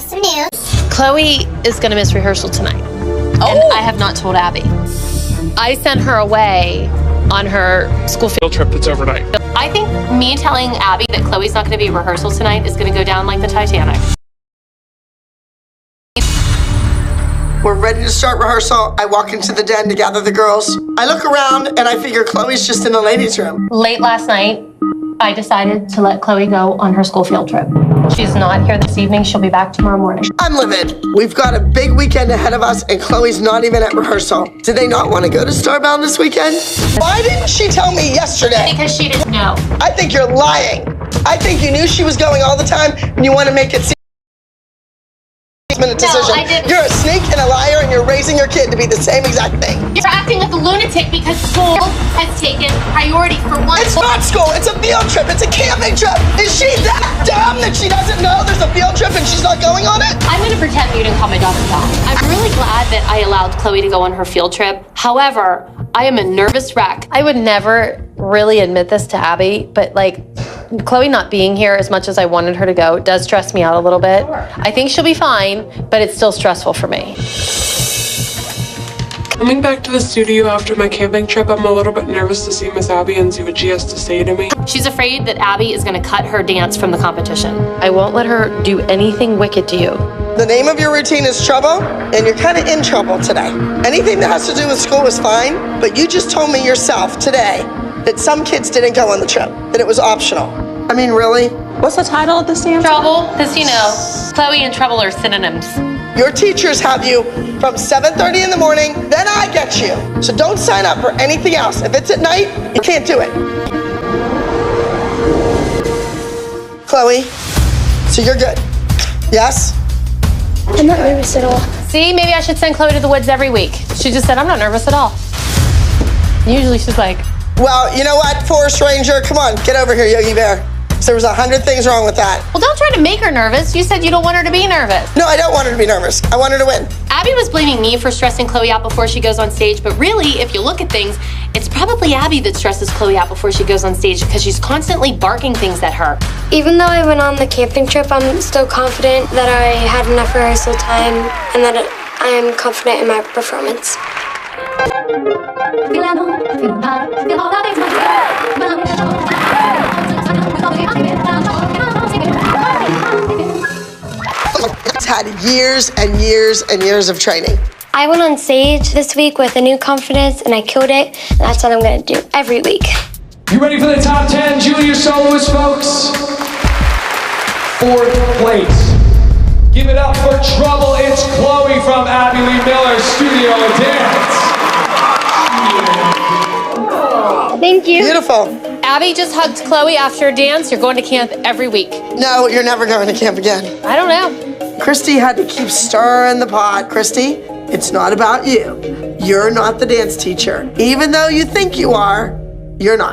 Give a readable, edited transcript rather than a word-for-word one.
have some news. Chloe is going to miss rehearsal tonight. Oh. And I have not told Abby. I sent her away on her school field trip that's overnight. I think me telling Abby that Chloe's not going to be at rehearsal tonight is going to go down like the Titanic. We're ready to start rehearsal. I walk into the den to gather the girls. I look around and I figure Chloe's just in the ladies' room. Late last night, I decided to let Chloe go on her school field trip. She's not here this evening. She'll be back tomorrow morning. I'm livid. We've got a big weekend ahead of us and Chloe's not even at rehearsal. Did they not want to go to Starbound this weekend? Why dn't she tell me yesterday? Because she didn't know. I think you're lying. I think you knew she was going all the time and you want to make it seem minute decision. I didn't. You're a sneak and a liar and you're raising your kid to be the same exact thing. You're acting like a lunatic because school has taken priority for one. It's not school, it's a field trip, it's a camping trip. Is she that dumb that she doesn't know there's a field trip and she's not going on it? I'm gonna pretend you didn't call my daughter back. I'm really glad that I allowed Chloe to go on her field trip. However, I am a nervous wreck. I would never really admit this to Abby, but like, Chloe not being here as much as I wanted her to go does stress me out a little bit. I think she'll be fine, but it's still stressful for me. Coming back to the studio after my camping trip, I'm a little bit nervous to see Miss Abby and see what she has to say to me. She's afraid that Abby is gonna cut her dance from the competition. I won't let her do anything wicked to you. The name of your routine is trouble, and you're kind of in trouble today. Anything that has to do with school is fine, but you just told me yourself today that some kids didn't go on the trip, that it was optional. I mean, really? What's the title of this dance? Trouble, because you know, Chloe and trouble are synonyms. Your teachers have you from 7:30 in the morning, then I get you. So don't sign up for anything else. If it's at night, you can't do it. Chloe, so you're good, yes? I'm not nervous at all. See, maybe I should send Chloe to the woods every week. She just said, I'm not nervous at all. Usually she's like, Well, you know what, Forest Ranger, come on, get over here, Yogi Bear. There was 100 things wrong with that. well, don't try to make her nervous. You said you don't want her to be nervous. No, I don't want her to be nervous. I want her to win. Abby was blaming me for stressing Chloe out before she goes on stage, but really, if you look at things, it's probably Abby that stresses Chloe out before she goes on stage because she's constantly barking things at her. Even though I went on the camping trip, I'm still confident that I had enough rehearsal time and that I am confident in my performance. It's had years and years and years of training. I went on stage this week with a new confidence and I killed it. And that's what I'm going to do every week. You ready for the top 10 junior soloists, folks? 4th place. Give it up for Trouble. It's Chloe from Abby Lee Miller's Studio Dance. Thank you. Beautiful. Abby just hugged Chloe after a dance. You're going to camp every week. No, you're never going to camp again. I don't know. Christy had to keep stirring the pot. Christy, it's not about you. You're not the dance teacher. Even though you think you are, you're not.